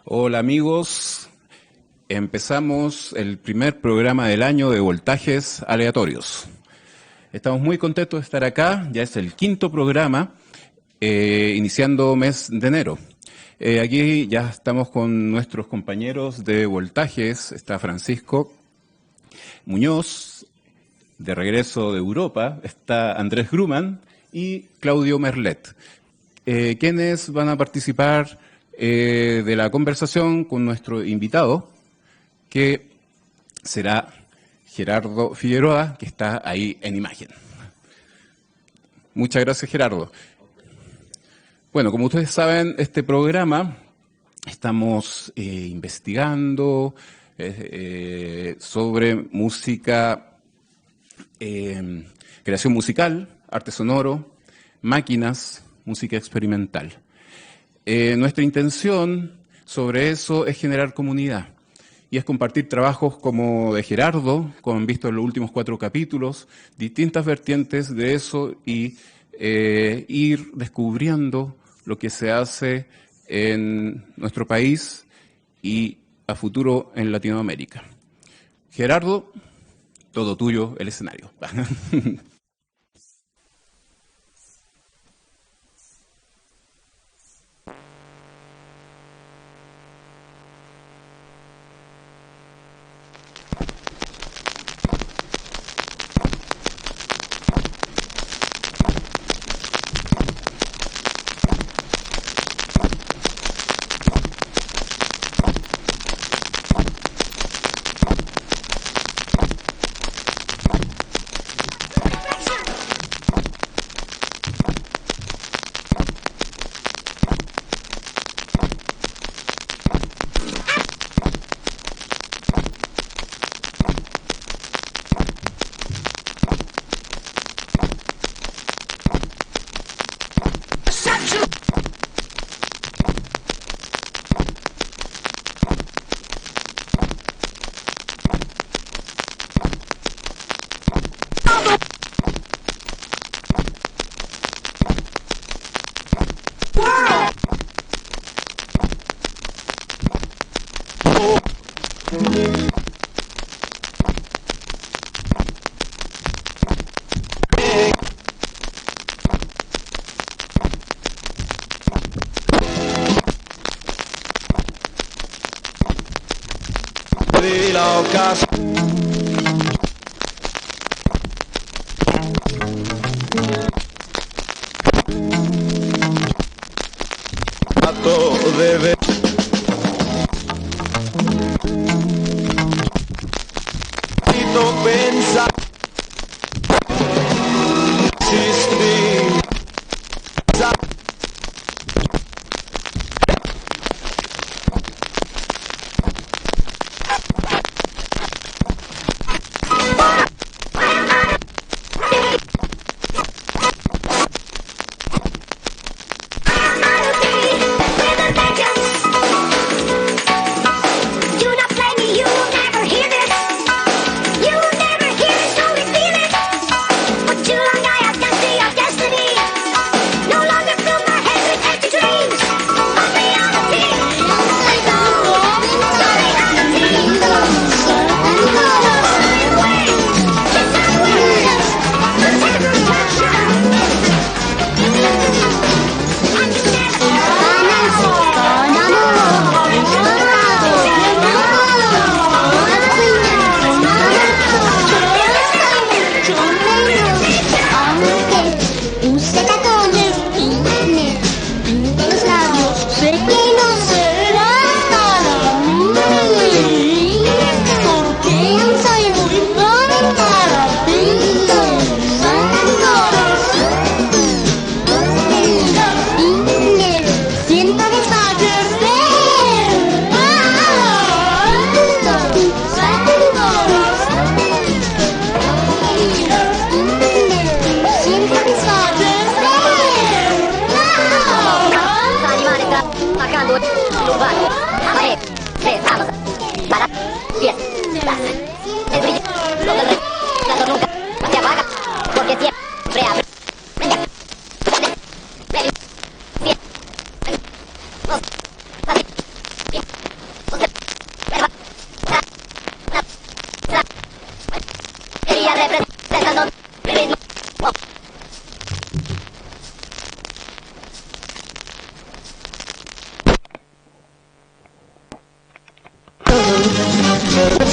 Hola amigos, empezamos el primer programa del año de Voltajes Aleatorios. Estamos muy contentos de estar acá, ya es el quinto programa, iniciando mes de enero. Aquí ya estamos con nuestros compañeros de Voltajes, está Francisco Muñoz, de regreso de Europa, está Andrés Gruman y Claudio Merlet, quienes van a participar de la conversación con nuestro invitado, que será Gerardo Figueroa, que está ahí en imagen. Muchas gracias, Gerardo. Bueno, como ustedes saben, este programa estamos investigando sobre música, creación musical, arte sonoro, máquinas, música experimental. Nuestra intención sobre eso es generar comunidad y es compartir trabajos como de Gerardo, como han visto en los últimos 4 capítulos, distintas vertientes de eso y ir descubriendo lo que se hace en nuestro país y a futuro en Latinoamérica. Gerardo, todo tuyo el escenario.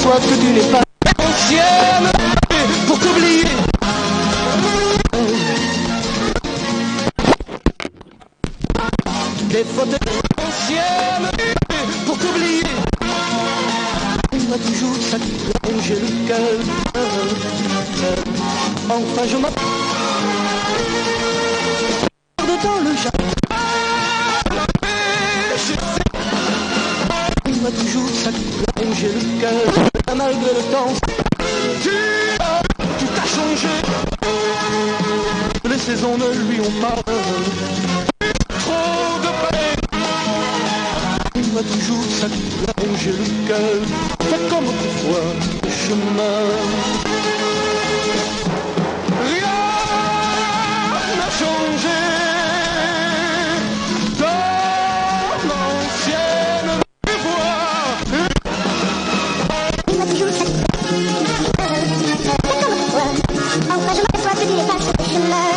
Soit que tu n'es pas ancienne pour t'oublier. Des fautes anciennes pour t'oublier. Moi toujours ça j'ai le cœur. Enfin je m'appelle dans le jardin. Moi toujours ça j'ai le cœur. Malgré le temps, tout a changé. Les saisons ne lui ont pas trop de peine. Il m'a toujours s'arrangé le cœur. Fait comme autrefois le chemin. Rien n'a changé dans l'ancienne voie. Enfin je m'aperçois que tu n'es pas sur le chemin.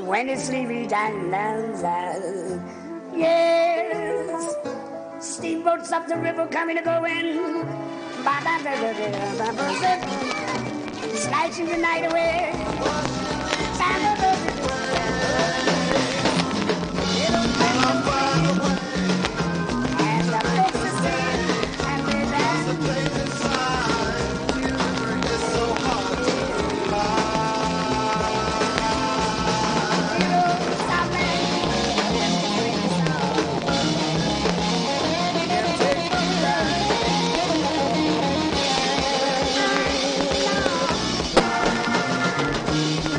When it's sleepy down south, yes, steamboats up the river coming and going, slicing the night away. And the folks are singing, and they're dancing.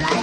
Like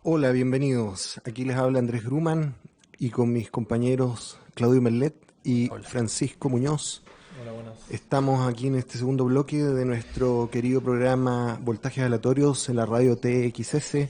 Hola, bienvenidos. Aquí les habla Andrés Gruman y con mis compañeros Claudio Merlet y Francisco Muñoz. Hola, buenas. Estamos aquí en este segundo bloque de nuestro querido programa Voltajes Aleatorios en la radio TXS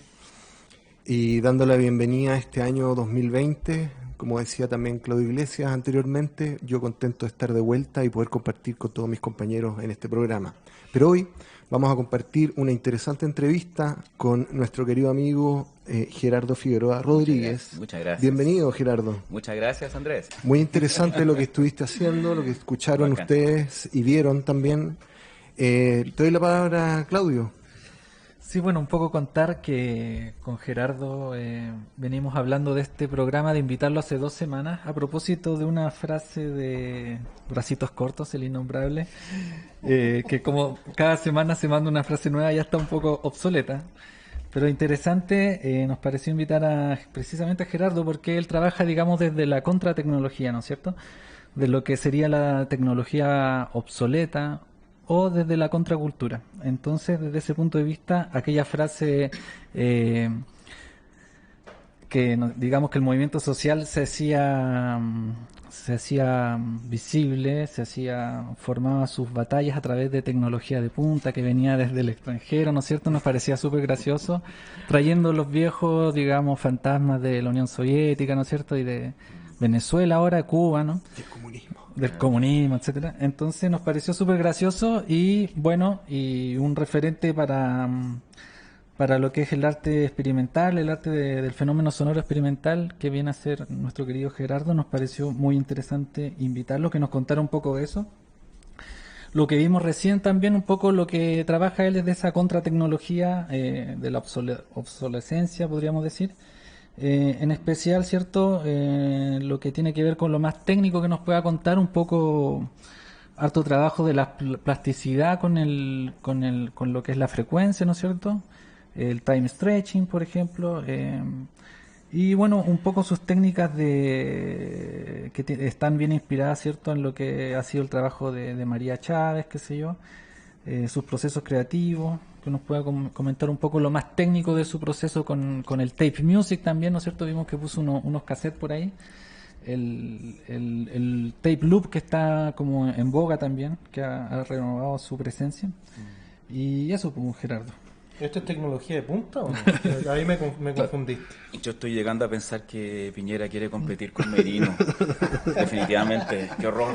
y dando la bienvenida a este año 2020. Como decía también Claudio Iglesias anteriormente, yo contento de estar de vuelta y poder compartir con todos mis compañeros en este programa. Pero hoy vamos a compartir una interesante entrevista con nuestro querido amigo Gerardo Figueroa Rodríguez. Muchas gracias. Bienvenido, Gerardo. Muchas gracias, Andrés. Muy interesante lo que estuviste haciendo, lo que escucharon Bacán. ustedes y vieron también. Te doy la palabra, Claudio. Sí, bueno, un poco contar que con Gerardo venimos hablando de este programa, de invitarlo hace 2 semanas, a propósito de una frase de Bracitos Cortos, el innombrable, que como cada semana se manda una frase nueva, ya está un poco obsoleta. Pero interesante, nos pareció invitar precisamente a Gerardo porque él trabaja, digamos, desde la contratecnología, ¿no es cierto? De lo que sería la tecnología obsoleta o desde la contracultura. Entonces, desde ese punto de vista, aquella frase digamos que el movimiento social se hacía visible, formaba sus batallas a través de tecnología de punta que venía desde el extranjero, ¿no es cierto? Nos parecía súper gracioso, trayendo los viejos, digamos, fantasmas de la Unión Soviética, ¿no es cierto? Y de Venezuela ahora, Cuba, ¿no? Del comunismo, etcétera. Entonces nos pareció súper gracioso y bueno, y un referente para lo que es el arte experimental, el arte del fenómeno sonoro experimental que viene a ser nuestro querido Gerardo. Nos pareció muy interesante invitarlo, que nos contara un poco de eso. Lo que vimos recién también, un poco lo que trabaja él desde esa contratecnología de la obsolescencia, podríamos decir. En especial, ¿cierto? Lo que tiene que ver con lo más técnico que nos pueda contar, un poco harto trabajo de la plasticidad con lo que es la frecuencia, ¿no es cierto? El time stretching, por ejemplo, y bueno, un poco sus técnicas que están bien inspiradas, ¿cierto? En lo que ha sido el trabajo de María Chávez, qué sé yo, sus procesos creativos, que nos pueda comentar un poco lo más técnico de su proceso con el tape music también, ¿no es cierto? Vimos que puso unos cassettes por ahí, el tape loop que está como en boga también, que ha renovado su presencia, y eso, pues, Gerardo. ¿Esto es tecnología de punta o no? Ahí me confundiste. Yo estoy llegando a pensar que Piñera quiere competir con Merino. Definitivamente, qué horror.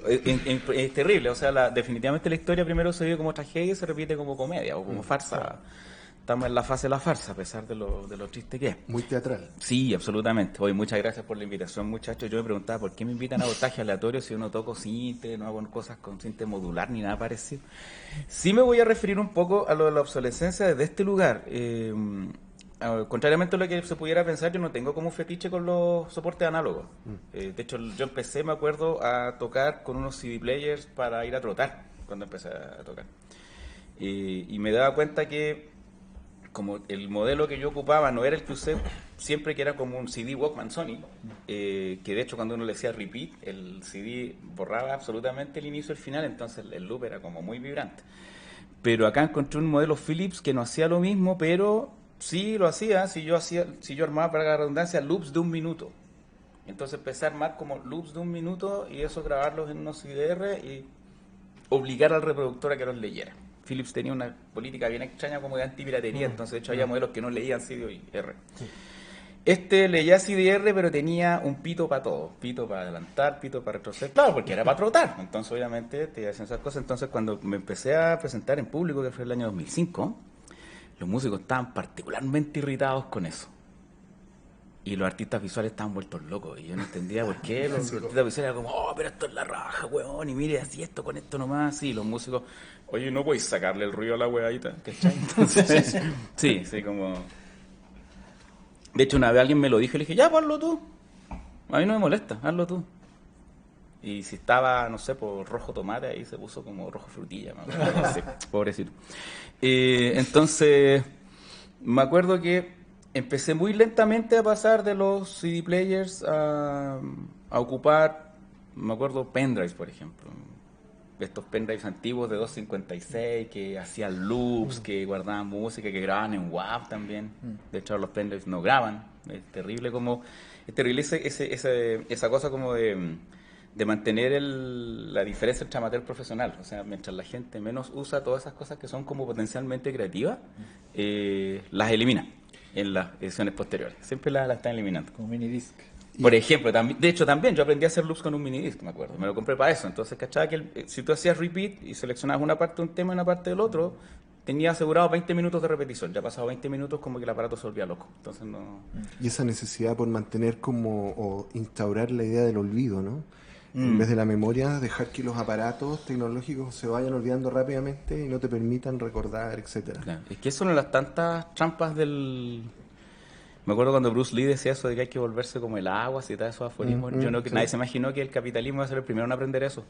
Es terrible, o sea, definitivamente la historia primero se vive como tragedia y se repite como comedia o como farsa. Estamos en la fase de la farsa, a pesar de lo triste que es. Muy teatral. Sí, absolutamente. Hoy muchas gracias por la invitación, muchachos. Yo me preguntaba por qué me invitan a voltaje aleatorio si yo no toco cinte, no hago cosas con cinte modular ni nada parecido. Sí me voy a referir un poco a lo de la obsolescencia desde este lugar. Contrariamente a lo que se pudiera pensar, yo no tengo como fetiche con los soportes análogos. De hecho, yo empecé, me acuerdo, a tocar con unos CD players para ir a trotar, cuando empecé a tocar. Y me daba cuenta que como el modelo que yo ocupaba no era el que usé siempre, que era como un CD Walkman Sony, que de hecho cuando uno le decía repeat, el CD borraba absolutamente el inicio y el final, entonces el loop era como muy vibrante. Pero acá encontré un modelo Philips que no hacía lo mismo, pero sí lo hacía, si yo armaba, para la redundancia, loops de 1 minuto. Entonces empecé a armar como loops de 1 minuto y eso grabarlos en unos CDR y obligar al reproductor a que los leyera. Philips tenía una política bien extraña como de antipiratería, entonces de hecho había modelos que no leían CDR. Este leía CDR, pero tenía un pito para todo, pito para adelantar, pito para retroceder, claro, porque era para trotar, entonces obviamente te hacen esas cosas. Entonces cuando me empecé a presentar en público, que fue el año 2005, los músicos estaban particularmente irritados con eso. Y los artistas visuales estaban vueltos locos. Y yo no entendía por qué. Los artistas visuales eran como, oh, pero esto es la raja, weón. Y mire, así esto con esto nomás. Sí, los músicos, oye, ¿no podéis sacarle el ruido a la weadita? ¿Cachai? Entonces, sí, como... De hecho, una vez alguien me lo dijo y le dije, ya, pues hazlo tú. A mí no me molesta, hazlo tú. Y si estaba, no sé, por rojo tomate, ahí se puso como rojo frutilla. Sí, pobrecito. Entonces, me acuerdo que empecé muy lentamente a pasar de los CD players a ocupar, me acuerdo, pendrives, por ejemplo. estos pendrives antiguos de 256 que hacían loops, que guardaban música, que grababan en WAV también. De hecho, los pendrives no graban. Es terrible esa cosa como de mantener la diferencia entre amateur y profesional. O sea, mientras la gente menos usa todas esas cosas que son como potencialmente creativas, las elimina en las ediciones posteriores. Siempre las están eliminando. Como minidisc. Por ejemplo, de hecho también yo aprendí a hacer loops con un minidisc, me acuerdo. Me lo compré para eso. Entonces, ¿cachai? Que si tú hacías repeat y seleccionabas una parte de un tema y una parte del otro, tenía asegurado 20 minutos de repetición. Ya pasado 20 minutos como que el aparato se volvía loco. Entonces no... Y esa necesidad por mantener o instaurar la idea del olvido, ¿no? En vez de la memoria, dejar que los aparatos tecnológicos se vayan olvidando rápidamente y no te permitan recordar, etcétera. Claro. Es que eso es una de las tantas trampas del... Me acuerdo cuando Bruce Lee decía eso de que hay que volverse como el agua, si tal esos aforismos. Nadie se imaginó que el capitalismo iba a ser el primero en aprender eso.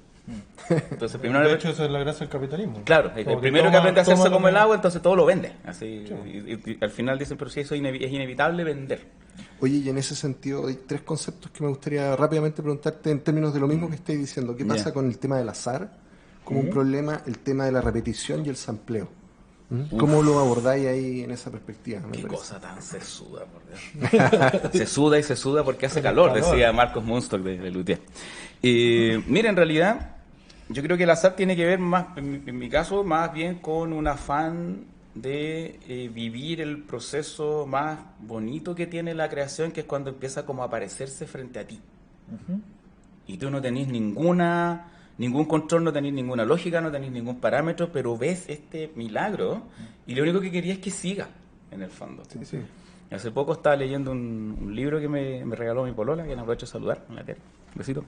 Entonces, primero De hecho, esa es la gracia del capitalismo. Claro, el Como primero que toma- aprende a hacerse toma como lo el que- agua, entonces todo lo vende. Así, y al final dicen, pero si eso es inevitable vender. Oye, y en ese sentido hay tres conceptos que me gustaría rápidamente preguntarte en términos de lo mismo que estáis diciendo. ¿Qué pasa Ya. con el tema del azar como un problema, el tema de la repetición y el sampleo? ¿Cómo lo abordáis ahí en esa perspectiva? Me Qué parece. cosa tan sesuda, por Dios. Se suda y se suda porque hace calor, decía Marcos Munstock de Luthier. Mira, en realidad, yo creo que el azar tiene que ver más, en mi caso, más bien con un afán de vivir el proceso más bonito que tiene la creación, que es cuando empieza como a aparecerse frente a ti. Y tú no tenés ningún control, no tenés ninguna lógica, no tenés ningún parámetro, pero ves este milagro y lo único que quería es que siga, en el fondo. Sí, sí. Hace poco estaba leyendo un libro que me regaló mi polola, que aprovecho de saludar, en la tele. Un besito.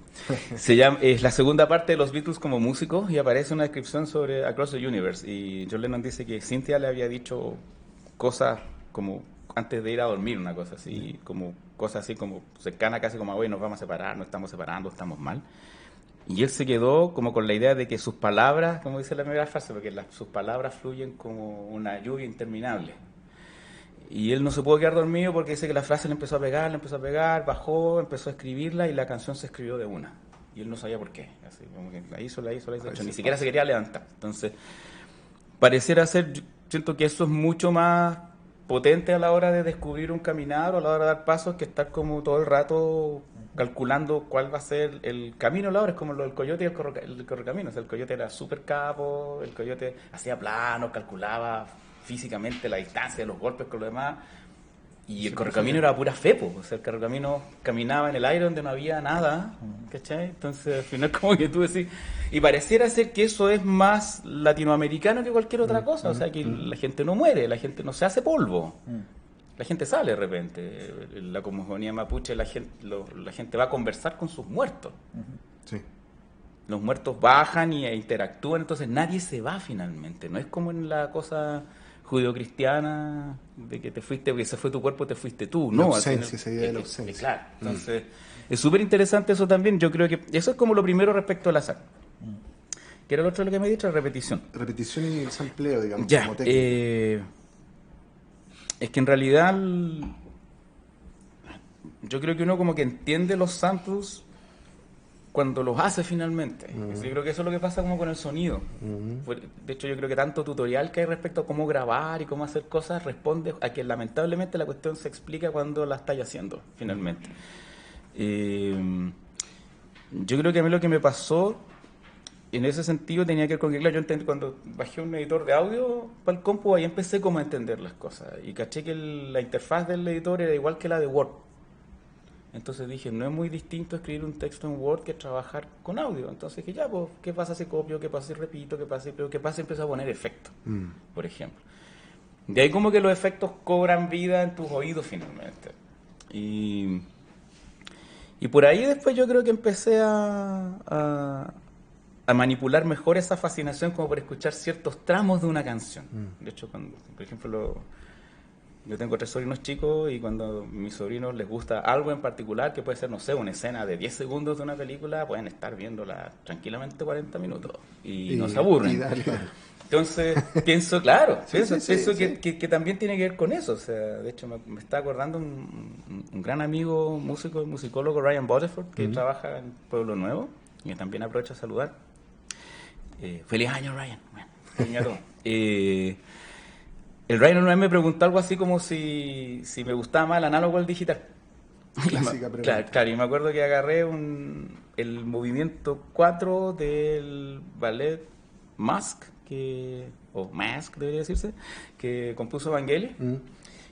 Es la segunda parte de los Beatles como músicos y aparece una descripción sobre Across the Universe. Y John Lennon dice que Cynthia le había dicho cosas como antes de ir a dormir, una cosa así, como cosas así como cercana, casi como, oye, nos vamos a separar, nos estamos separando, estamos mal. Y él se quedó como con la idea de que sus palabras, como dice la primera frase, porque sus palabras fluyen como una lluvia interminable. Y él no se pudo quedar dormido porque dice que la frase le empezó a pegar, bajó, empezó a escribirla y la canción se escribió de una. Y él no sabía por qué. Así, como que la hizo. De hecho, ni siquiera se quería levantar. Entonces, pareciera ser, yo siento que eso es mucho más potente a la hora de descubrir un caminar o a la hora de dar pasos que estar como todo el rato calculando cuál va a ser el camino a la hora. Es como lo del coyote y el correcamino. O sea, el coyote era súper capo, el coyote hacía planos, calculaba físicamente la distancia de los golpes con los demás. Y el correcamino era pura fe, po. O sea, el correcamino caminaba en el aire donde no había nada, ¿cachai? Entonces, al final, como que tú decís... Y pareciera ser que eso es más latinoamericano que cualquier otra cosa. O sea, que la gente no muere, la gente no se hace polvo. La gente sale de repente. La cosmogonía mapuche, la gente va a conversar con sus muertos. Sí. Los muertos bajan e interactúan, entonces nadie se va finalmente. No es como en la cosa judeocristiana de que te fuiste, porque se fue tu cuerpo, te fuiste tú. La No, ausencia, esa idea de la ausencia. Claro, entonces es súper interesante eso también. Yo creo que eso es como lo primero respecto al azar. ¿Qué era lo otro de lo que me he dicho? Repetición. Repetición y el sampleo, digamos, Ya, como técnica. es que en realidad yo creo que uno como que entiende los samples cuando los hace finalmente. Yo creo que eso es lo que pasa como con el sonido. De hecho, yo creo que tanto tutorial que hay respecto a cómo grabar y cómo hacer cosas responde a que lamentablemente la cuestión se explica cuando la estáis haciendo, finalmente. Yo creo que a mí lo que me pasó en ese sentido tenía que ver con que, claro, yo entendí, cuando bajé un editor de audio para el compu, ahí empecé como a entender las cosas. Y caché que la interfaz del editor era igual que la de Word. Entonces dije, no es muy distinto escribir un texto en Word que trabajar con audio. Entonces dije, ya, pues, ¿qué pasa si copio? ¿Qué pasa si repito? ¿Qué pasa si empiezo a poner efectos? Por ejemplo. De ahí como que los efectos cobran vida en tus oídos finalmente. Y por ahí después yo creo que empecé a manipular mejor esa fascinación como por escuchar ciertos tramos de una canción. De hecho, cuando, por ejemplo, yo tengo 3 sobrinos chicos y cuando a mis sobrinos les gusta algo en particular, que puede ser, no sé, una escena de 10 segundos de una película, pueden estar viéndola tranquilamente 40 minutos y no se aburren. y dale. Entonces, pienso, claro, Sí, sí, pienso sí. que también tiene que ver con eso. O sea, de hecho, me está acordando un gran amigo, músico y musicólogo, Ryan Butterford, que trabaja en Pueblo Nuevo, y que también aprovecho a saludar. Feliz año, Ryan. Bueno, tenía todo. El Ryan una vez me preguntó algo así como si me gustaba más el análogo o el digital. Clásica pregunta. Claro, y me acuerdo que agarré el movimiento 4 del ballet Mask, o Mask debería decirse, que compuso Vangelis.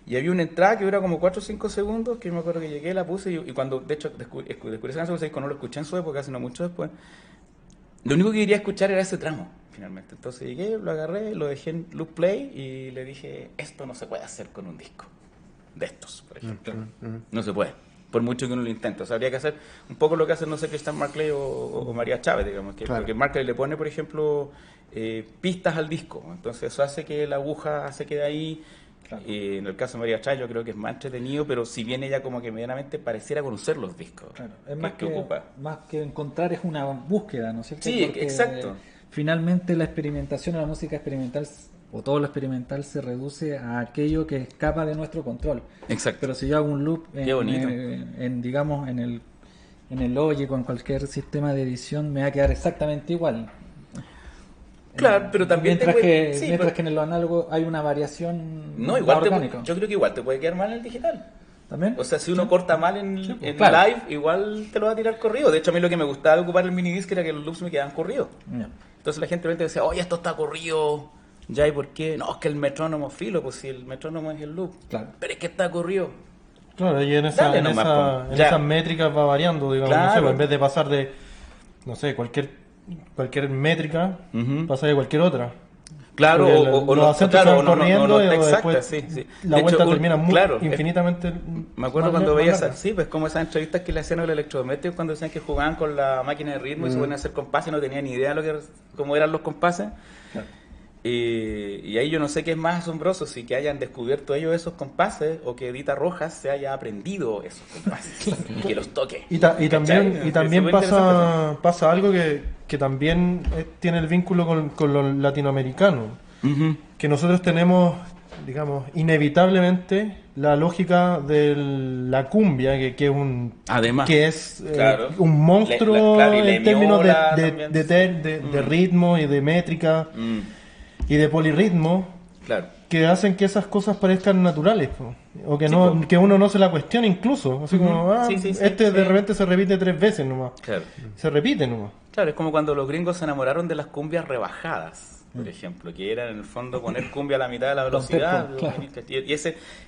Y había una entrada que dura como 4 o 5 segundos, que me acuerdo que llegué, la puse, y cuando, de hecho, descubrí esa canción, no lo escuché en su época, sino mucho después. Lo único que quería escuchar era ese tramo, finalmente. Entonces llegué, lo agarré, lo dejé en loop play y le dije, esto no se puede hacer con un disco de estos, por ejemplo. No se puede, por mucho que uno lo intente. O sea, habría que hacer un poco lo que hacen, no sé, Christian Marclay o María Chávez, digamos. Claro. Porque Marclay le pone, por ejemplo, pistas al disco. Entonces eso hace que la aguja se quede ahí. Claro. En el caso de María Chávez yo creo que es más entretenido, pero si bien ella como que medianamente pareciera conocer los discos. Claro, es más que ocupa. más que encontrar, es una búsqueda, ¿no es cierto? Sí, Porque exacto. finalmente la experimentación o la música experimental o todo lo experimental se reduce a aquello que escapa de nuestro control. Exacto. Pero si yo hago un loop Qué bonito. digamos en el Logic o en cualquier sistema de edición me va a quedar exactamente igual. Claro, pero también mientras te puede- que sí, mientras pero- que en lo análogo hay una variación No, igual orgánica. yo creo que igual te puede quedar mal en el digital. ¿También? O sea, si uno corta mal en claro. live, igual te lo va a tirar corrido. De hecho, a mí lo que me gustaba de ocupar el minidisc era que los loops me quedaban corridos. Ya. Entonces la gente realmente decía, oye, esto está corrido. Ya, ¿y por qué? No, es que el metrónomo filo, pues si el metrónomo es el loop. Claro. Pero es que está corrido. Claro, y en, Dale nomás, po. en Ya. esas métricas va variando, digamos, no sé, Claro. pues, en vez de pasar de, no sé, cualquier métrica, Ujú. pasa de cualquier otra. Claro, Porque los acentos claro, se van corriendo y exacta, después sí, sí. la De vuelta hecho, termina muy, claro, infinitamente me acuerdo más cuando más veía larga. sí, pues como esas entrevistas que le hacían a los electrodomésticos cuando decían que jugaban con la máquina de ritmo y se ponían a hacer compases y no tenían ni idea de cómo eran los compases. Y ahí yo no sé qué es más asombroso, si que hayan descubierto ellos esos compases o que Edita Rojas se haya aprendido esos compases y que los toque. Y ¿Cachai? también Es súper interesante pasa algo que también tiene el vínculo con lo latinoamericano, eso. Ujú. que nosotros tenemos, digamos, inevitablemente la lógica de la cumbia, que es Además, que es claro. un monstruo Claro, y le en términos miola también. de ritmo y de métrica y de polirritmo, Claro. que hacen que esas cosas parezcan naturales, po. O que Sí, no po. que uno no se la cuestione incluso, así como Sí, sí, sí, de sí. repente se repite 3 veces nomás, Claro. se repite nomás. Claro, es como cuando los gringos se enamoraron de las cumbias rebajadas, por ejemplo, que eran en el fondo poner cumbia a la mitad de la velocidad. tempo,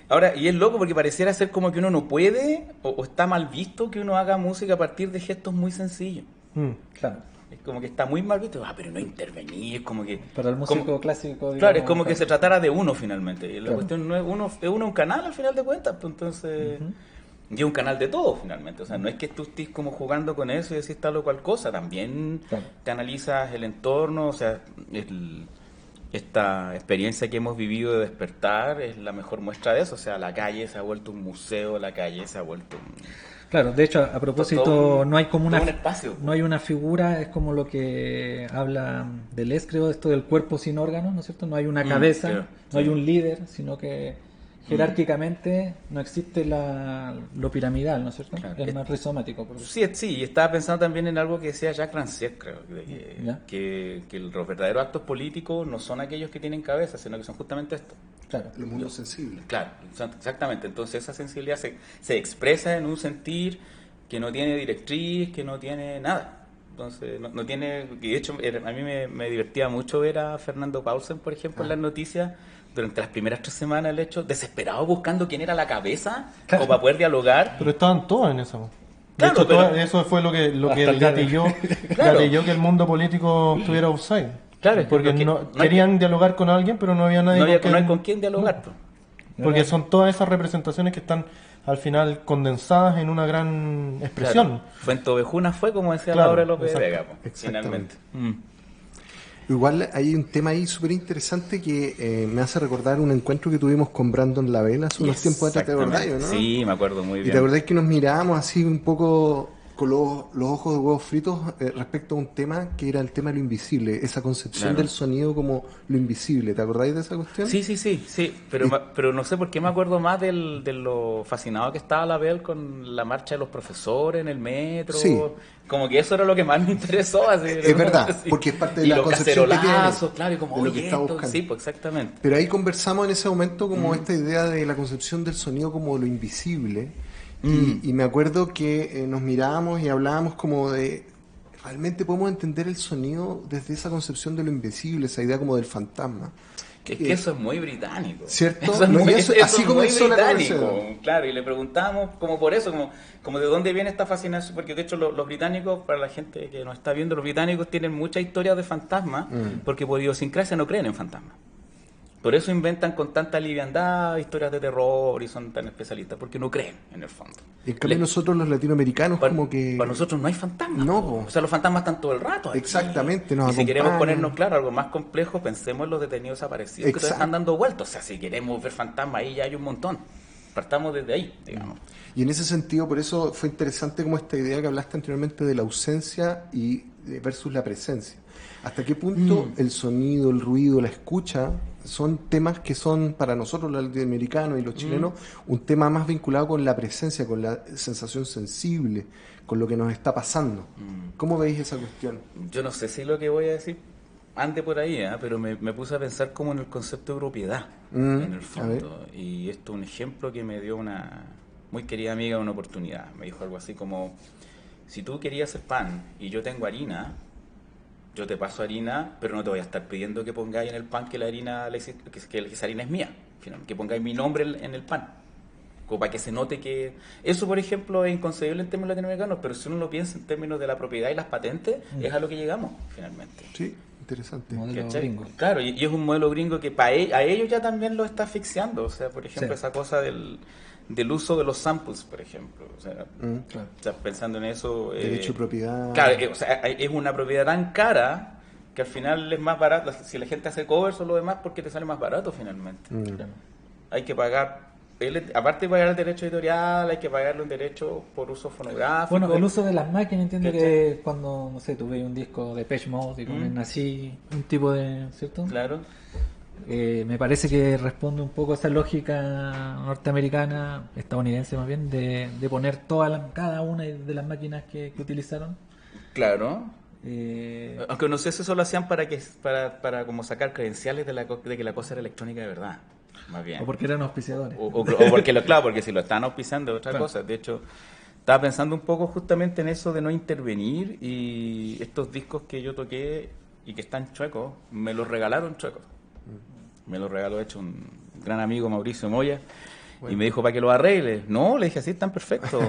claro. Y es loco porque pareciera ser como que uno no puede o está mal visto que uno haga música a partir de gestos muy sencillos. Claro. Es como que está muy mal visto, pero no intervení, es como que... Para el músico como- clásico, digamos, Claro, es como que se tratara de uno finalmente. Y la Claro. cuestión no es uno un canal al final de cuentas, pues entonces... Y es un canal de todo finalmente. O sea, no es que tú estés como jugando con eso y decís tal o cual cosa. También Claro. te analizas el entorno, o sea, esta experiencia que hemos vivido de despertar es la mejor muestra de eso. O sea, la calle se ha vuelto un museo, la calle se ha vuelto un... Claro, de hecho, a propósito, todo un- no hay como una todo un espacio. no hay una figura, es como lo que habla Deleuze, creo, esto del cuerpo sin órganos, ¿no es cierto? No hay una cabeza, claro, no hay sí. un líder, sino que jerárquicamente no existe lo piramidal, ¿no es cierto? Claro. Es más rizomático. Por decirlo. Sí, y estaba pensando también en algo que decía Jacques Rancière, creo, de Ya. que los verdaderos actos políticos no son aquellos que tienen cabeza, sino que son justamente estos. Claro. El mundo sensible. Claro, exactamente. Entonces esa sensibilidad se expresa en un sentir que no tiene directriz, que no tiene nada. Entonces, no tiene... Y de hecho, a mí me divertía mucho ver a Fernando Paulsen, por ejemplo, en las noticias, durante las primeras 3 semanas, el hecho, desesperado buscando quién era la cabeza, Claro. o para poder dialogar. Pero estaban todas en eso. De Claro, hecho, pero- eso fue lo que Hasta el día de hoy. Claro. gatilló que el mundo político estuviera offside. Claro, es que porque no hay- querían dialogar con alguien, pero no había nadie No hay con quién dialogar. pues. Porque son todas esas representaciones que están al final condensadas en una gran expresión. Claro. Fuentovejuna fue, como decía Claro, Laura López de exacto, Vega, pues, exactamente. finalmente. Igual hay un tema ahí súper interesante que me hace recordar un encuentro que tuvimos con Brandon Lavelle hace unos tiempos atrás, ¿te acordás, Exactamente. no? Sí, me acuerdo muy Y bien. te acordás que nos mirábamos así un poco con los ojos de huevos fritos respecto a un tema que era el tema de lo invisible, esa concepción Claro. del sonido como lo invisible. ¿Te acordáis de esa cuestión? Sí, pero no sé por qué me acuerdo más de lo fascinado que estaba la Bel con la marcha de los profesores en el metro. Sí. Como que eso era lo que más me interesó. Así, Es verdad, sí. porque es parte de Y la los concepción que tiene, cacerolazos, claro, y como, de lo oye, que está esto- buscando. sí, pues exactamente. Pero ahí conversamos en ese momento como esta idea de la concepción del sonido como lo invisible. Y me acuerdo que nos mirábamos y hablábamos como de, realmente podemos entender el sonido desde esa concepción de lo invisible, esa idea como del fantasma. Que es que eso es muy británico. ¿Cierto? Eso es No, muy, y eso- eso así es comenzó muy la británico. conversación. Claro, y le preguntamos como por eso, como de dónde viene esta fascinación, porque de hecho los británicos, para la gente que nos está viendo, los británicos tienen muchas historias de fantasmas, porque por idiosincrasia no creen en fantasmas. Por eso inventan con tanta liviandad historias de terror y son tan especialistas, porque no creen en el fondo. En cambio Le- nosotros los latinoamericanos Para, como que... para nosotros no hay fantasmas. No, po. po. O sea, los fantasmas están todo el rato aquí. Exactamente, nos Y si queremos acompañan. ponernos claro algo más complejo, pensemos en los detenidos desaparecidos que todavía Exacto. están dando vueltas. O sea, si queremos ver fantasmas, ahí ya hay un montón. Partamos desde ahí, digamos. Y en ese sentido, por eso fue interesante como esta idea que hablaste anteriormente de la ausencia y versus la presencia. ¿Hasta qué punto el sonido, el ruido, la escucha son temas que son para nosotros los latinoamericanos y los chilenos un tema más vinculado con la presencia, con la sensación sensible, con lo que nos está pasando? ¿Cómo veis esa cuestión? Yo no sé si lo que voy a decir ande por ahí, pero me puse a pensar como en el concepto de propiedad, en el fondo. Y esto es un ejemplo que me dio una muy querida amiga una oportunidad. Me dijo algo así como, si tú querías hacer pan y yo tengo harina, yo te paso harina, pero no te voy a estar pidiendo que pongáis en el pan que la harina, que esa harina es mía, finalmente, que pongáis mi nombre en el pan. Como para que se note que... Eso, por ejemplo, es inconcebible en términos latinoamericanos, pero si uno lo piensa en términos de la propiedad y las patentes, es a lo que llegamos, finalmente. Sí, interesante. Modelo ¿Cachai? gringo. Claro, y es un modelo gringo que a ellos ya también lo está asfixiando. O sea, por ejemplo, Sí. esa cosa del uso de los samples, por ejemplo. O sea, Claro. pensando en eso... Derecho de propiedad. Claro, o sea, es una propiedad tan cara que al final es más barato. Si la gente hace covers o lo demás, porque te sale más barato finalmente. Claro. Hay que pagar... Aparte de pagar el derecho editorial, hay que pagarle un derecho por uso fonográfico. Bueno, el uso de las máquinas, entiendo ¿Cachai? que cuando, no sé, tú ves un disco de Depeche Mode y ponen así un tipo de, ¿cierto? Claro. Me parece que responde un poco a esa lógica norteamericana, estadounidense más bien, de poner cada una de las máquinas que utilizaron. Claro. Eh, Aunque no sé si eso lo hacían para como sacar credenciales de que la cosa era electrónica de verdad, más bien. o porque eran auspiciadores. O porque claro, porque si lo están auspiciando es otra Claro. cosa. De hecho, estaba pensando un poco justamente en eso de no intervenir, y estos discos que yo toqué y que están chuecos, me los regalaron chuecos. Me los regaló, de hecho, un gran amigo, Mauricio Moya, y me dijo para que los arregle. No, le dije, así están perfectos.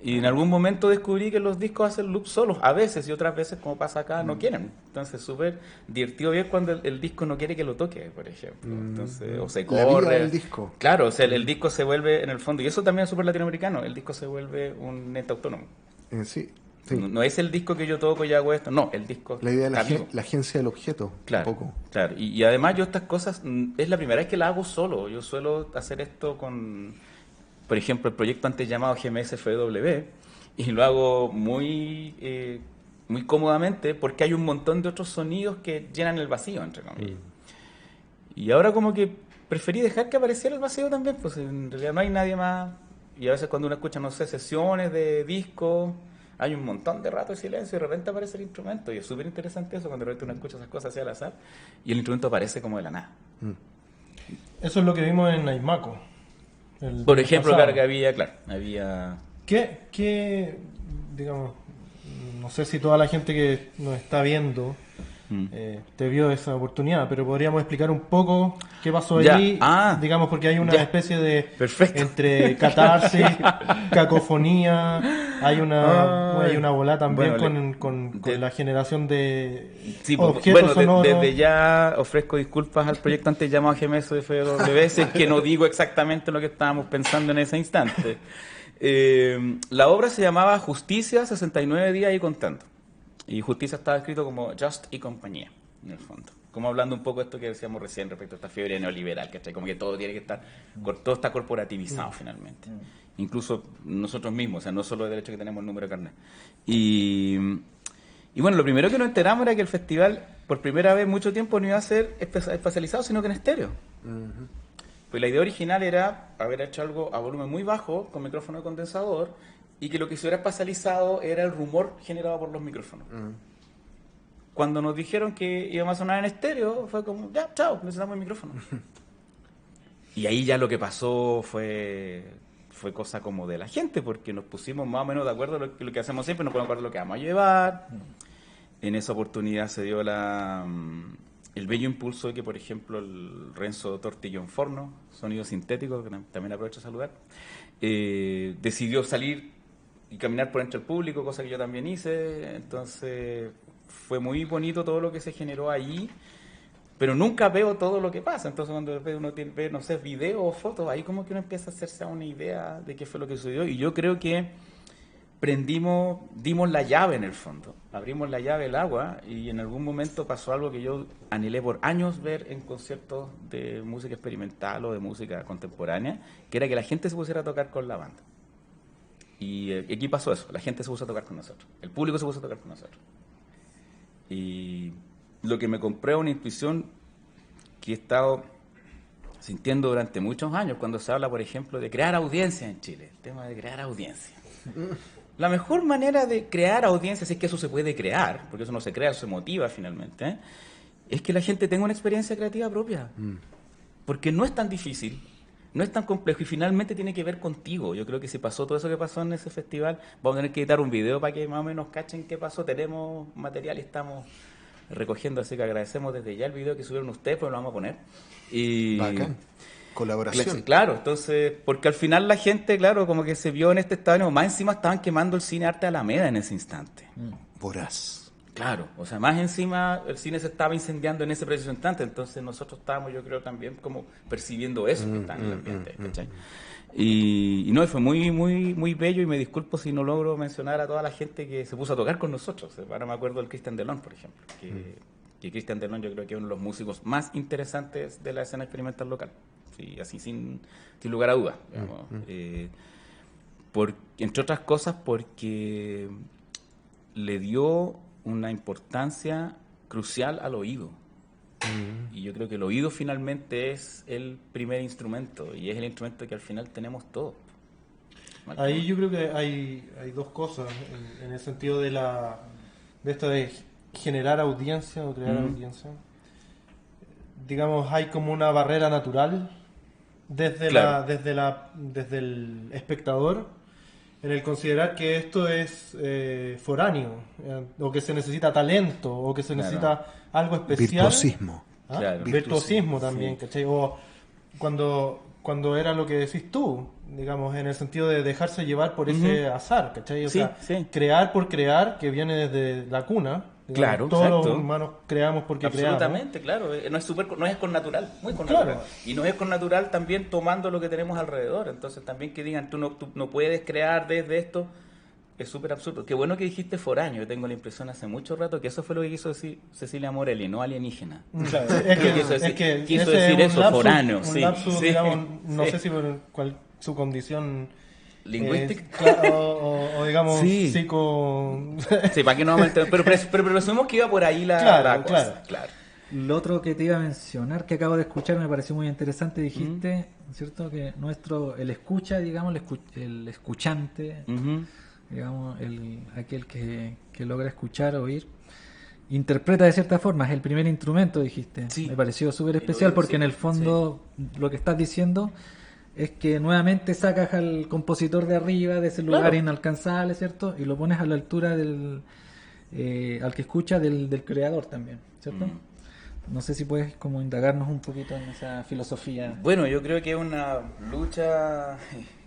Y en algún momento descubrí que los discos hacen loop solos, a veces, y otras veces, como pasa acá, no quieren. Entonces, súper divertido ver cuando el disco no quiere que lo toque, por ejemplo. Entonces, o se La corre. vida del disco. Claro, o sea, el disco se vuelve, en el fondo, y eso también es súper latinoamericano, el disco se vuelve un ente autónomo. Sí, No, no es el disco que yo toco y hago esto, no, el disco La idea de está vivo. la agencia del objeto. Claro, Un poco. claro. Y además yo estas cosas, es la primera vez que las hago solo. Yo suelo hacer esto con, por ejemplo, el proyecto antes llamado GMS FW, y lo hago muy cómodamente porque hay un montón de otros sonidos que llenan el vacío, entre comillas. Y ahora como que preferí dejar que apareciera el vacío también, pues en realidad no hay nadie más. Y a veces cuando uno escucha, no sé, sesiones de disco, hay un montón de rato de silencio y de repente aparece el instrumento. Y es súper interesante eso, cuando de repente uno escucha esas cosas así al azar y el instrumento aparece como de la nada. Eso es lo que vimos en Aymaco. Por ejemplo, pasado. claro, que había... ¿Qué, digamos, no sé si toda la gente que nos está viendo te vio esa oportunidad, pero podríamos explicar un poco qué pasó Ya. allí, Ah. digamos, porque hay una Ya. especie de Perfecto. entre catarsis, cacofonía, hay una bola también Bueno, con de- la generación de Sí, pues, objetos bueno, sonoros. desde ya ofrezco disculpas al proyecto antes llamado GMS de FW, si es que no digo exactamente lo que estábamos pensando en ese instante. La obra se llamaba Justicia, 69 días y contando. Y Justicia estaba escrito como Just y compañía, en el fondo. Como hablando un poco de esto que decíamos recién respecto a esta fiebre neoliberal, ¿cachai? Como que todo tiene que estar, todo está corporativizado finalmente. Incluso nosotros mismos, o sea, no solo el derecho que tenemos el número de carnet. Y bueno, lo primero que nos enteramos era que el festival, por primera vez en mucho tiempo, no iba a ser espacializado, sino que en estéreo. Pues la idea original era haber hecho algo a volumen muy bajo, con micrófono de condensador, y que lo que se hubiera espacializado era el rumor generado por los micrófonos. Cuando nos dijeron que íbamos a sonar en estéreo, fue como, ya, chao, necesitamos el micrófono. Y ahí ya lo que pasó fue cosa como de la gente, porque nos pusimos más o menos de acuerdo en lo que hacemos siempre, nos ponemos de acuerdo en lo que vamos a llevar. En esa oportunidad se dio el bello impulso de que, por ejemplo, el Renzo Tortillón Forno, sonido sintético, que también aprovecho a saludar, decidió salir y caminar por entre el público, cosa que yo también hice. Entonces fue muy bonito todo lo que se generó allí, pero nunca veo todo lo que pasa. Entonces cuando uno ve, no sé, videos o fotos, ahí como que uno empieza a hacerse una idea de qué fue lo que sucedió. Y yo creo que dimos la llave en el fondo, abrimos la llave del agua, y en algún momento pasó algo que yo anhelé por años ver en conciertos de música experimental o de música contemporánea, que era que la gente se pusiera a tocar con la banda. Y aquí pasó eso, la gente se puso a tocar con nosotros, el público se puso a tocar con nosotros. Y lo que me compré una intuición que he estado sintiendo durante muchos años, cuando se habla, por ejemplo, de crear audiencia en Chile, el tema de crear audiencia. La mejor manera de crear audiencia, si es que eso se puede crear, porque eso no se crea, eso se motiva finalmente, es que la gente tenga una experiencia creativa propia. Porque no es tan difícil, no es tan complejo, y finalmente tiene que ver contigo. Yo creo que si pasó todo eso que pasó en ese festival, vamos a tener que editar un video para que más o menos cachen qué pasó. Tenemos material y estamos recogiendo, así que agradecemos desde ya el video que subieron ustedes, pues lo vamos a poner. Y bacán. Colaboración. Claro, entonces, porque al final la gente, claro, como que se vio en este estado, más encima estaban quemando el cine Arte Alameda en ese instante. Voraz. Claro, o sea, más encima el cine se estaba incendiando en ese preciso instante, entonces nosotros estábamos, yo creo, también como percibiendo eso que está en el ambiente, ¿cachai? Y no, fue muy, muy, muy bello, y me disculpo si no logro mencionar a toda la gente que se puso a tocar con nosotros. Ahora me acuerdo del Cristian Delón, por ejemplo, que Cristian Delón yo creo que es uno de los músicos más interesantes de la escena experimental local. Sí, así sin lugar a dudas, digamos. Entre otras cosas porque le dio una importancia crucial al oído. Y yo creo que el oído finalmente es el primer instrumento, y es el instrumento que al final tenemos todos. Ahí yo creo que hay dos cosas en el sentido de esto de generar audiencia o crear audiencia. Digamos, hay como una barrera natural desde el espectador, en el considerar que esto es foráneo, o que se necesita talento, o que se necesita algo especial. Virtuosismo. Virtuosismo también, sí. ¿Cachai? O cuando era lo que decís tú, digamos, en el sentido de dejarse llevar por ese azar, ¿cachai? O sea, crear por crear, que viene desde la cuna. Digamos, Claro, todos exacto. los humanos creamos porque Absolutamente, claro. No es con natural, muy con natural. Y no es con natural también tomando lo que tenemos alrededor. Entonces también que digan, tú no puedes crear desde esto, es súper absurdo. Qué bueno que dijiste foráneo. Yo tengo la impresión hace mucho rato que eso fue lo que quiso decir Cecilia Morelli, no alienígena. Claro, quiso decir eso, foráneo. Un Sí, lapsus, sí, digamos, no sí. sé si por su condición Lingüística. o digamos Sí. psico... Sí, para que no vamos a entender. Pero presumimos que iba por ahí la cosa. Claro. Lo otro que te iba a mencionar, que acabo de escuchar, me pareció muy interesante, dijiste, ¿cierto? Que el escucha, digamos, el escuchante, digamos, aquel que logra escuchar, oír, interpreta de cierta forma, es el primer instrumento, dijiste. Sí. Me pareció súper especial porque en el fondo lo que estás diciendo es que nuevamente sacas al compositor de arriba, de ese lugar inalcanzable, ¿cierto? Y lo pones a la altura al que escucha del creador también, ¿cierto? No sé si puedes como indagarnos un poquito en esa filosofía. Bueno, yo creo que es una lucha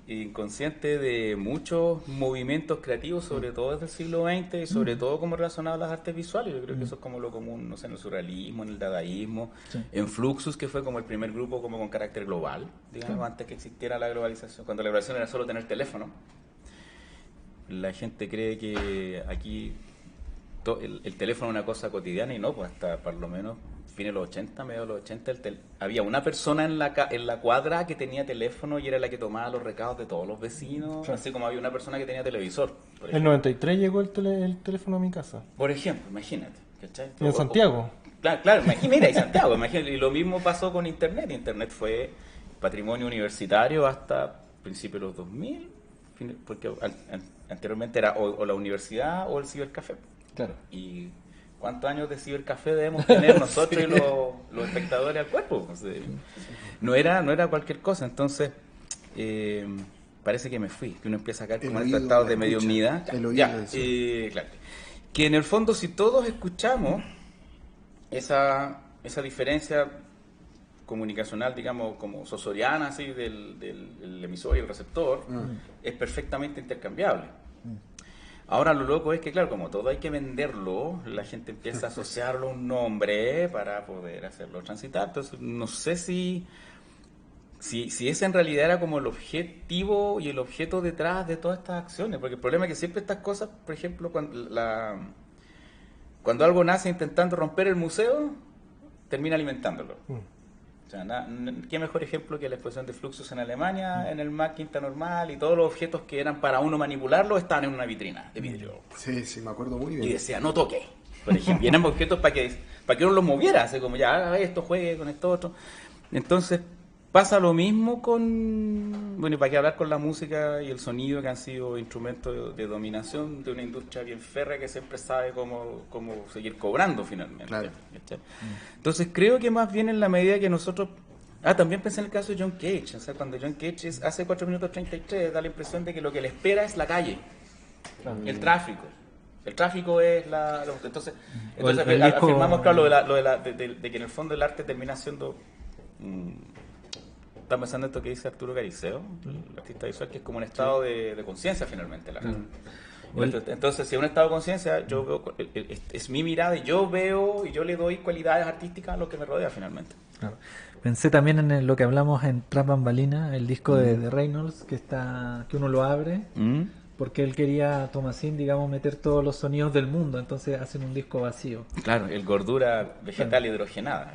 inconsciente de muchos movimientos creativos, sobre todo desde el siglo XX, y sobre todo como relacionado a las artes visuales. Yo creo que eso es como lo común, no sé, en el surrealismo, en el dadaísmo, en Fluxus, que fue como el primer grupo como con carácter global, digamos, antes que existiera la globalización, cuando la globalización era solo tener teléfono. La gente cree que aquí el teléfono es una cosa cotidiana, y no, pues hasta por lo menos fines de los 80, mediados de los 80, había una persona en la cuadra que tenía teléfono y era la que tomaba los recados de todos los vecinos, así como había una persona que tenía televisor. Por El ejemplo. 93 llegó el teléfono a mi casa. Por ejemplo, imagínate. ¿Cachai? ¿Y en Santiago? Claro, mira, y Santiago, imagínate, y lo mismo pasó con Internet. Internet fue patrimonio universitario hasta principios de los 2000, porque anteriormente era o la universidad o el cibercafé. Claro. Y ¿cuántos años de cibercafé debemos tener nosotros y los espectadores al cuerpo? O sea, no era cualquier cosa. Entonces, parece que me fui, que uno empieza a caer como en este estado de mediunidad. Claro. Que en el fondo, si todos escuchamos esa diferencia comunicacional, digamos, como sosoriana, así, del emisor y el receptor, es perfectamente intercambiable. Ahora lo loco es que, claro, como todo hay que venderlo, la gente empieza a asociarlo a un nombre para poder hacerlo transitar. Entonces, no sé si ese en realidad era como el objetivo y el objeto detrás de todas estas acciones. Porque el problema es que siempre estas cosas, por ejemplo, cuando algo nace intentando romper el museo, termina alimentándolo. O sea, qué mejor ejemplo que la exposición de Fluxus en Alemania, en el MAC Quinta Normal, y todos los objetos que eran para uno manipularlo estaban en una vitrina de vidrio. Sí, me acuerdo muy bien. Y decía, no toque, por ejemplo. Y eran objetos para que uno los moviera, así como ya, haga esto, juegue con esto otro. Entonces, pasa lo mismo bueno, y para qué hablar con la música y el sonido, que han sido instrumentos de dominación de una industria bien férrea que siempre sabe cómo seguir cobrando finalmente. Claro. Entonces creo que más bien en la medida que nosotros... también pensé en el caso de John Cage. O sea, cuando John Cage hace 4 minutos 33, da la impresión de que lo que le espera es la calle, el tráfico. El tráfico es Entonces afirmamos, claro, de que en el fondo el arte termina siendo... Están pensando en esto que dice Arturo Cariceo, el artista visual, que es como un estado de conciencia finalmente. Entonces, si es un estado de conciencia, yo veo, es mi mirada y yo veo y yo le doy cualidades artísticas a lo que me rodea finalmente. Claro. Pensé también en lo que hablamos en Tras Bambalinas, el disco de Reynolds, que uno lo abre, porque él quería, Thomassin, digamos, meter todos los sonidos del mundo, entonces hacen un disco vacío. Claro, el gordura vegetal hidrogenada,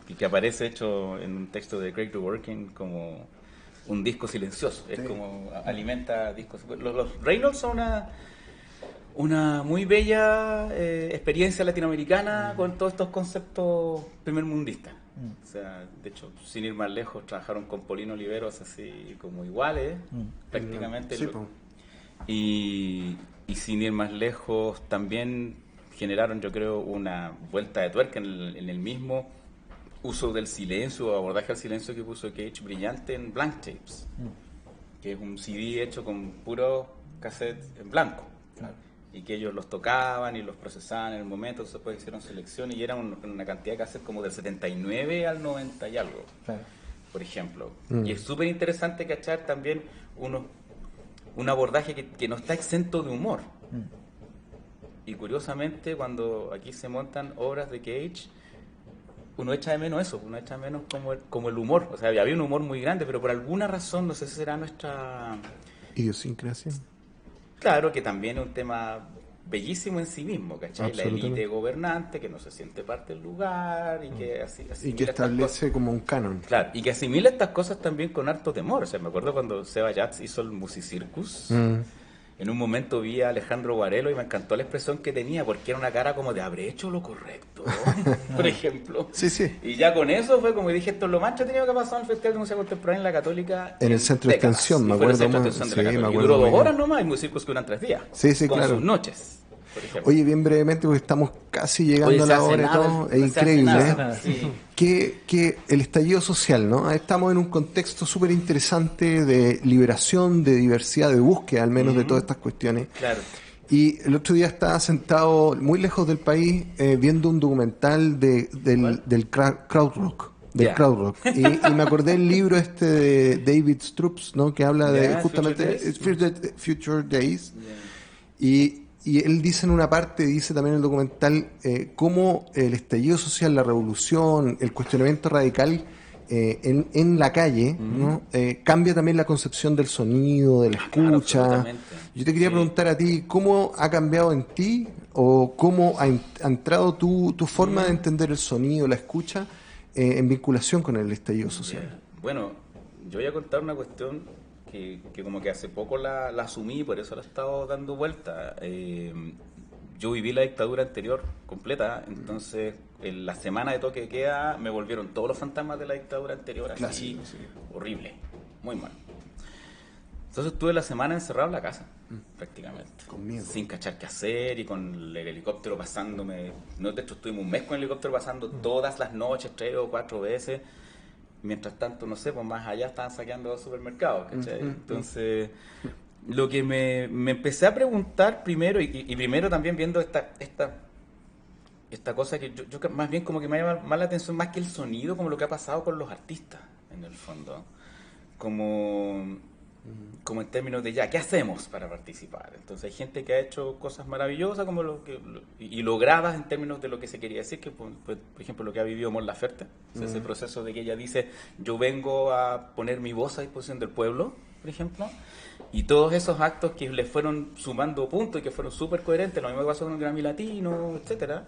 y que aparece hecho en un texto de Craig Dworkin como un disco silencioso, es como alimenta discos. Los Reynolds son una muy bella experiencia latinoamericana con todos estos conceptos primermundistas. O sea, de hecho, sin ir más lejos, trabajaron con Paulino Oliveros así como iguales, prácticamente. Sí, y sin ir más lejos, también generaron, yo creo, una vuelta de tuerca en el mismo uso del silencio, abordaje al silencio que puso Cage brillante en Blank Tapes, que es un CD hecho con puro cassette en blanco. Claro. Y que ellos los tocaban y los procesaban en el momento, entonces después hicieron selección y era una cantidad de cassettes como del 79 al 90 y algo, claro, por ejemplo. Y es súper interesante cachar también un abordaje que no está exento de humor. Y curiosamente, cuando aquí se montan obras de Cage, uno echa de menos eso, uno echa de menos como el humor. O sea, había un humor muy grande, pero por alguna razón, no sé si será nuestra... idiosincrasia. Claro, que también es un tema bellísimo en sí mismo, ¿cachai? La élite gobernante que no se siente parte del lugar y que y que establece como un canon. Claro, y que asimila estas cosas también con harto temor. O sea, me acuerdo cuando Seba Yats hizo el Musicircus, en un momento vi a Alejandro Guarelo y me encantó la expresión que tenía, porque era una cara como de habré hecho lo correcto, por ejemplo. Sí. Y ya con eso fue como dije, esto es lo más entretenido que ha pasado en el Festival de Música Contemporánea en la Católica. En el centro de extensión, me acuerdo. Y duró 2 horas nomás, y Musicircus que duran 3 días. Sí, con claro. sus noches. Oye, bien brevemente, porque estamos casi llegando a la hora y todo, es increíble. Que el estallido social, ¿no? Estamos en un contexto súper interesante de liberación, de diversidad, de búsqueda, al menos, de todas estas cuestiones. Claro. Y el otro día estaba sentado muy lejos del país viendo un documental del krautrock. Y me acordé del libro de David Strauss, ¿no? Que habla de justamente Future Days. Y él dice en una parte, dice también en el documental, cómo el estallido social, la revolución, el cuestionamiento radical en la calle, ¿no? Cambia también la concepción del sonido, de la escucha. Yo te quería preguntar a ti, ¿cómo ha cambiado en ti o cómo ha entrado tu forma de entender el sonido, la escucha, en vinculación con el estallido social? Bueno, yo voy a contar una cuestión que como que hace poco la asumí, por eso la he estado dando vuelta. Yo viví la dictadura anterior completa, entonces en la semana de toque de queda me volvieron todos los fantasmas de la dictadura anterior, así, Clásico, sí. horrible, muy mal. Entonces estuve la semana encerrado en la casa, prácticamente, Con miedo. sin cachar qué hacer y con el helicóptero pasándome. No, de hecho estuvimos un mes con el helicóptero pasando todas las noches, 3 o 4 veces. Mientras tanto, no sé, pues más allá estaban saqueando los supermercados, ¿cachai? Entonces, lo que me empecé a preguntar primero, y primero también viendo esta cosa que yo más bien como que me llama más la atención, más que el sonido, como lo que ha pasado con los artistas, en el fondo. Como en términos de ya, ¿qué hacemos para participar? Entonces hay gente que ha hecho cosas maravillosas como y logradas en términos de lo que se quería decir, que por ejemplo lo que ha vivido Mon Laferte, ese proceso de que ella dice, yo vengo a poner mi voz a disposición del pueblo, por ejemplo, y todos esos actos que le fueron sumando puntos y que fueron súper coherentes, lo mismo que pasó con el Grammy Latino, etcétera,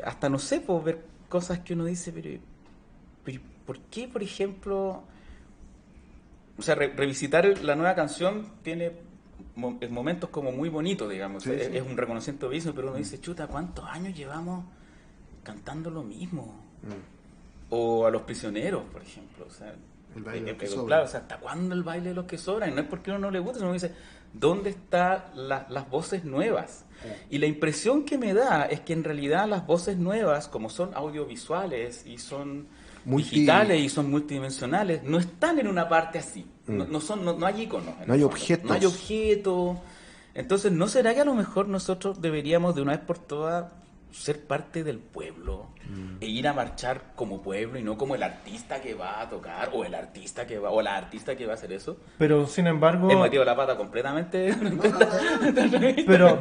hasta no sé, pues ver cosas que uno dice, pero ¿por qué, por ejemplo? O sea, revisitar la nueva canción tiene momentos como muy bonitos, digamos. Sí, sí. Es un reconocimiento bello, pero uno dice, chuta, ¿cuántos años llevamos cantando lo mismo? O a Los Prisioneros, por ejemplo. O sea, El baile de los que claro, sobran. o sea, ¿hasta cuándo el baile de los que sobran? Y no es porque uno no le guste, sino uno dice, ¿dónde están las voces nuevas? Y la impresión que me da es que en realidad las voces nuevas, como son audiovisuales y son digitales y son multidimensionales, no están en una parte así. No hay iconos. No hay objetos. No hay objetos. Entonces, ¿no será que a lo mejor nosotros deberíamos de una vez por todas ser parte del pueblo e ir a marchar como pueblo y no como el artista que va a tocar o la artista que va a hacer eso? Pero sin embargo, He metido la pata completamente.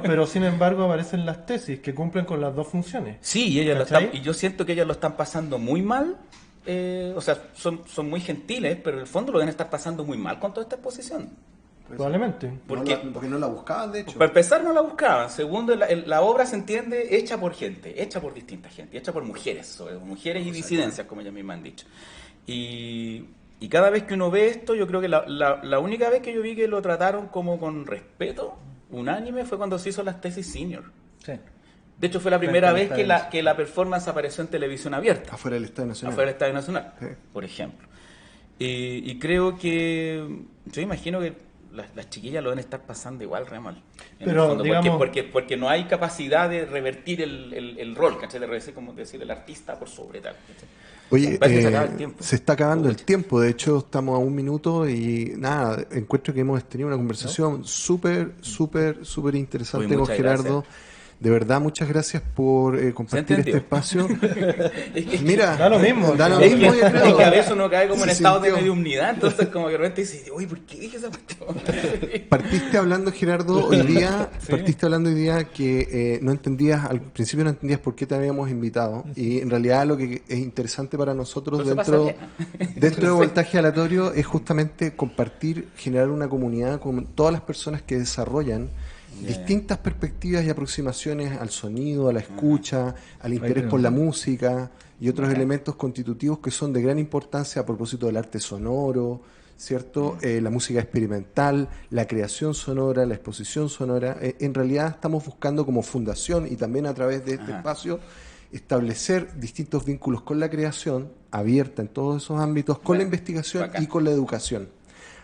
pero sin embargo aparecen las tesis que cumplen con las dos funciones. Sí, y ellas ¿Cachai? y yo siento que ellas lo están pasando muy mal. O sea, son muy gentiles, pero en el fondo lo deben estar pasando muy mal con toda esta exposición. Probablemente. Porque, Porque no la buscaban, de hecho. para empezar, no la buscaban. Segundo, la obra se entiende hecha por gente, hecha por distinta gente, hecha por mujeres, sobre mujeres y disidencias, como ellas mismas han dicho. Y cada vez que uno ve esto, yo creo que la única vez que yo vi que lo trataron como con respeto, unánime, fue cuando se hizo las tesis senior. Sí. De hecho, fue la primera vez que la performance apareció en televisión abierta. Afuera del Estadio Nacional. Afuera del Estadio Nacional, Sí. por ejemplo. Y creo que, yo imagino que las chiquillas lo deben estar pasando igual re mal. En Pero, el fondo, digamos- porque no hay capacidad de revertir el rol, ¿cachai? De revertir, como decir, el artista por sobre tal. ¿cachai? Oye, Parece que se acaba el tiempo. se está acabando el tiempo. De hecho, estamos a 1 minuto y nada, encuentro que hemos tenido una conversación súper interesante Oye, con muchas Gerardo. gracias. De verdad, muchas gracias por compartir este entendió? espacio. Es que- Mira, Da lo mismo. da lo Es mismo, que, yo creo. es que a veces uno cae como en Se estado de sintió. mediumnidad, entonces como que de repente dice, uy, ¿por qué dije esa cuestión? Partiste hablando, Gerardo, hoy día, que no entendías, al principio no entendías por qué te habíamos invitado, y en realidad lo que es interesante para nosotros Pero eso dentro pasa de Voltaje Aleatorio es justamente compartir, generar una comunidad con todas las personas que desarrollan distintas perspectivas y aproximaciones al sonido, a la escucha, al interés por la música y otros elementos constitutivos que son de gran importancia a propósito del arte sonoro, ¿cierto? La música experimental, la creación sonora, la exposición sonora. En realidad estamos buscando como fundación y también a través de este espacio establecer distintos vínculos con la creación abierta en todos esos ámbitos, con la investigación bacán. y con la educación.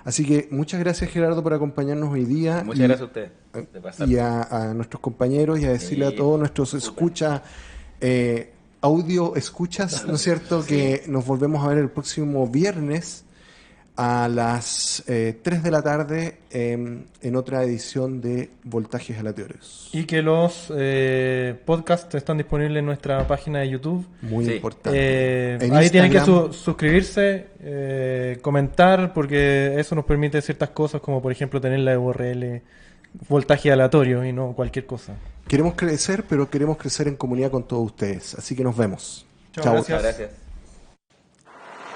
Así que muchas gracias, Gerardo, por acompañarnos hoy día. Muchas gracias a ustedes. De pasar. Y a nuestros compañeros y a decirle a todos nuestros audio escuchas, ¿no es cierto? Que nos volvemos a ver el próximo viernes a las 3 de la tarde en otra edición de Voltajes Aleatorios. Y que los podcasts están disponibles en nuestra página de YouTube. Muy Sí. importante. En Ahí tienen que Instagram. suscribirse, comentar, porque eso nos permite ciertas cosas, como por ejemplo tener la URL voltaje aleatorio y no cualquier cosa. Queremos crecer, pero queremos crecer en comunidad con todos ustedes. Así que nos vemos. Chao, Chao. gracias. Muchas gracias.